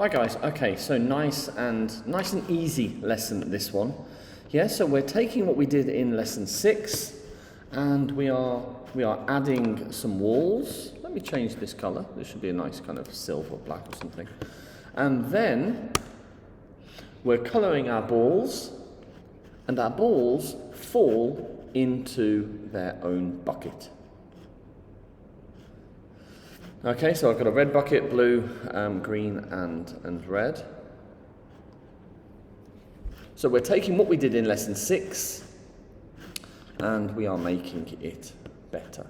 Right guys, okay, so nice and easy lesson, this one. Yeah, so we're taking what we did in lesson 6 and we are adding some walls. Let me change this color. This should be a nice kind of silver or black or something. And then we're coloring our balls, and our balls fall into their own bucket. Okay, so I've got a red bucket, blue, green and red. So we're taking what we did in lesson 6 and we are making it better.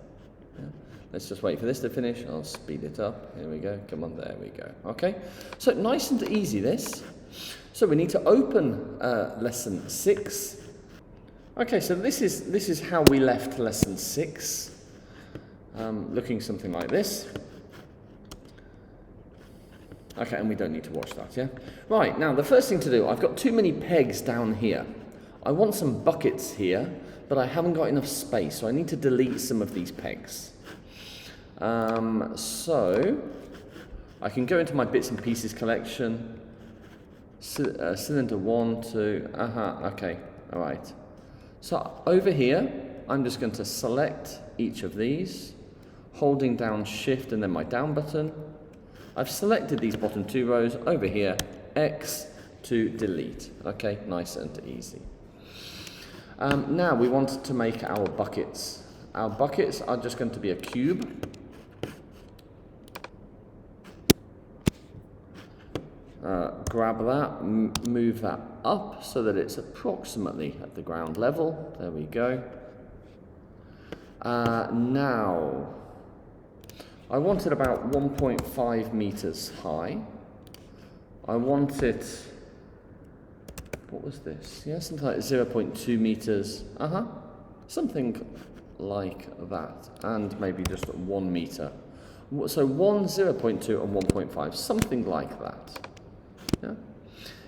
Yeah. Let's just wait for this to finish. I'll speed it up. Here we go. Come on, there we go. Okay, so nice and easy this. So we need to open lesson 6. Okay, so this is how we left lesson 6. Looking something like this. Okay, and we don't need to watch that, yeah? Right, now the first thing to do, I've got too many pegs down here. I want some buckets here, but I haven't got enough space, so I need to delete some of these pegs. So I can go into my bits and pieces collection. Cylinder 1, 2, okay, all right. So over here, I'm just going to select each of these, holding down Shift and then my down button. I've selected these bottom 2 rows. Over here, X to delete. Okay, nice and easy. Now we want to make our buckets. Our buckets are just going to be a cube. Grab that, move that up so that it's approximately at the ground level. There we go. Now, I want it about 1.5 meters high. I want it, what was this? Yeah, something like 0.2 meters. Something like that. And maybe just 1 meter. So 1, 0.2 and 1.5, something like that. Yeah?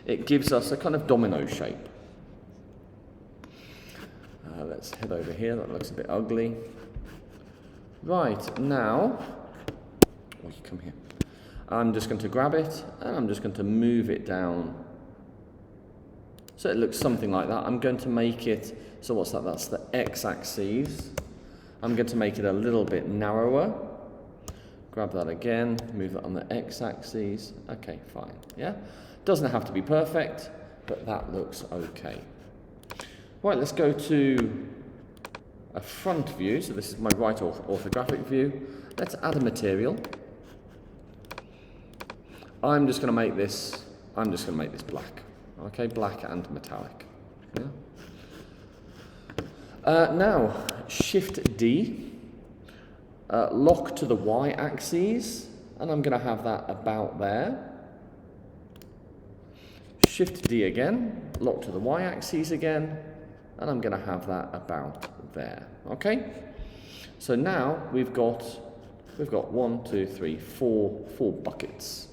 It gives us a kind of domino shape. Let's head over here, that looks a bit ugly. Right, now, you come here. I'm just going to grab it and I'm just going to move it down so it looks something like that. I'm going to make it, so what's that? That's the x-axis. I'm going to make it a little bit narrower. Grab that again, move that on the x-axis. Okay, fine, yeah? Doesn't have to be perfect, but that looks okay. Right, let's go to a front view. So this is my right orthographic view. Let's add a material. I'm just going to make this black. Okay, black and metallic. Yeah. Now, Shift D, lock to the y-axis, and I'm going to have that about there. Shift D again, lock to the y-axis again, and I'm going to have that about there. Okay. So now we've got 1, 2, 3, 4 buckets.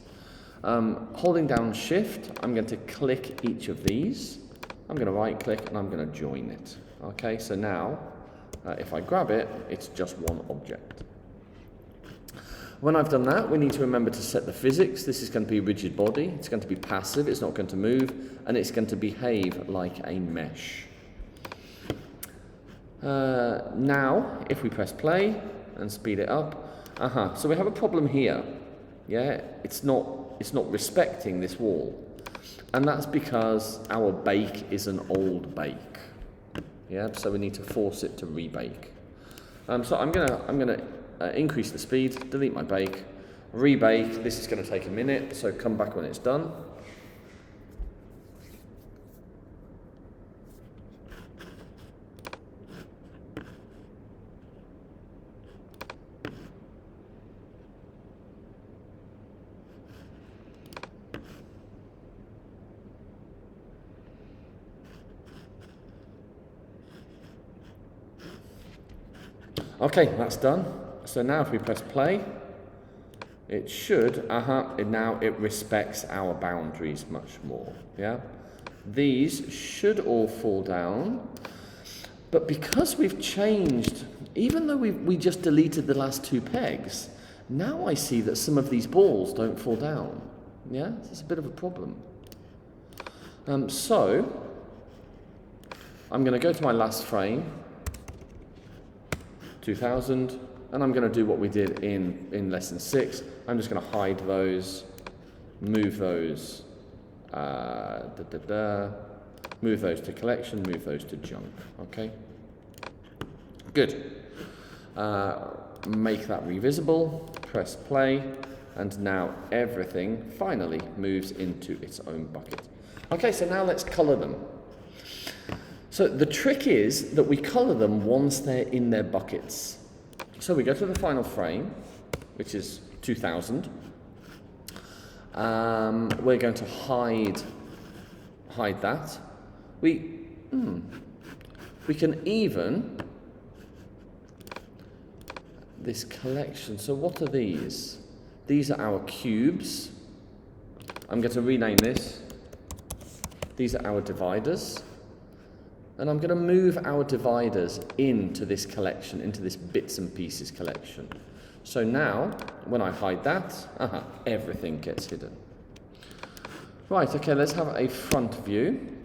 Holding down Shift, I'm going to click each of these. I'm going to right click and I'm going to join it. Okay, so now if I grab it, it's just one object. When I've done that, we need to remember to set the physics. This is going to be a rigid body. It's going to be passive. It's not going to move, and it's going to behave like a mesh. Now, if we press play and speed it up, so we have a problem here. Yeah, it's not respecting this wall, and that's because our bake is an old bake. Yeah, so we need to force it to rebake. So I'm gonna increase the speed, delete my bake, rebake. This is going to take a minute, so come back when it's done. Okay, that's done. So now if we press play, it should, now it respects our boundaries much more, yeah? These should all fall down, but because we've changed, even though we just deleted the last 2 pegs, now I see that some of these balls don't fall down. Yeah, it's a bit of a problem. So I'm going to go to my last frame, 2000, and I'm going to do what we did in lesson 6. I'm just going to hide those, move those, move those to collection, move those to junk. Okay, good. Make that revisible, press play, and now everything finally moves into its own bucket. Okay, so now let's color them. So the trick is that we color them once they're in their buckets. So we go to the final frame, which is 2000. We're going to hide that. We can even this collection. So what are these? These are our cubes. I'm going to rename this. These are our dividers. And I'm going to move our dividers into this collection, into this bits and pieces collection. So now, when I hide that, everything gets hidden. Right, okay, let's have a front view.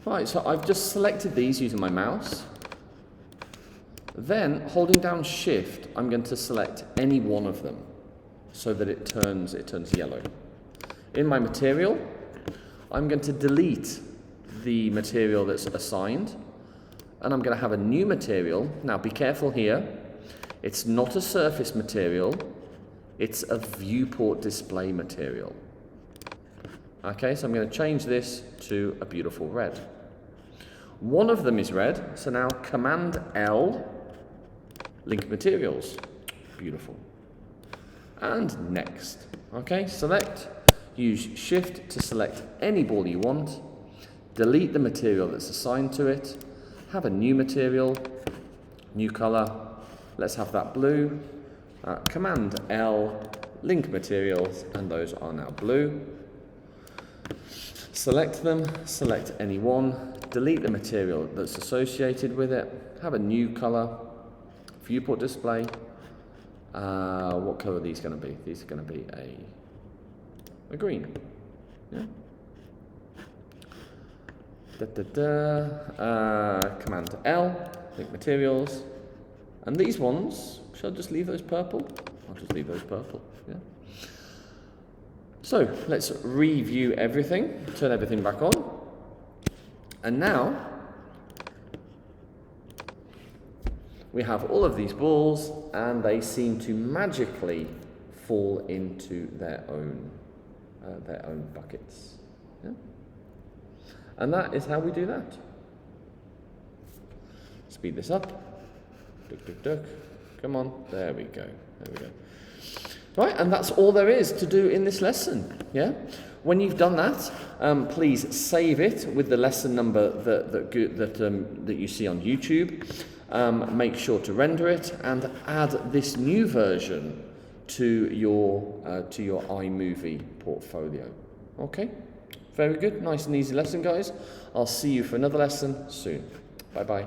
Right, so I've just selected these using my mouse. Then, holding down Shift, I'm going to select any one of them so that it turns yellow. In my material, I'm going to delete the material that's assigned, and I'm going to have a new material. Now, be careful here. It's not a surface material. It's a viewport display material. Okay, so I'm going to change this to a beautiful red. One of them is red, so now Command L, link materials. Beautiful. And next. Okay, select. Use Shift to select any ball you want. Delete the material that's assigned to it. Have a new material, new color. Let's have that blue. Command L, link materials, and those are now blue. Select them, select any one, delete the material that's associated with it, have a new color, viewport display. What color are these going to be? These are going to be a green. Yeah. Command L, link materials, and these ones, shall I just leave those purple? I'll just leave those purple, yeah. So, let's review everything, turn everything back on, and now we have all of these balls, and they seem to magically fall into their own buckets. Yeah? And that is how we do that. Speed this up. Duck, duck, duck. Come on. There we go. There we go. Right, and that's all there is to do in this lesson. Yeah. When you've done that, please save it with the lesson number that you see on YouTube. Make sure to render it and add this new version to your iMovie portfolio. Okay. Very good, nice and easy lesson, guys. I'll see you for another lesson soon. Bye-bye.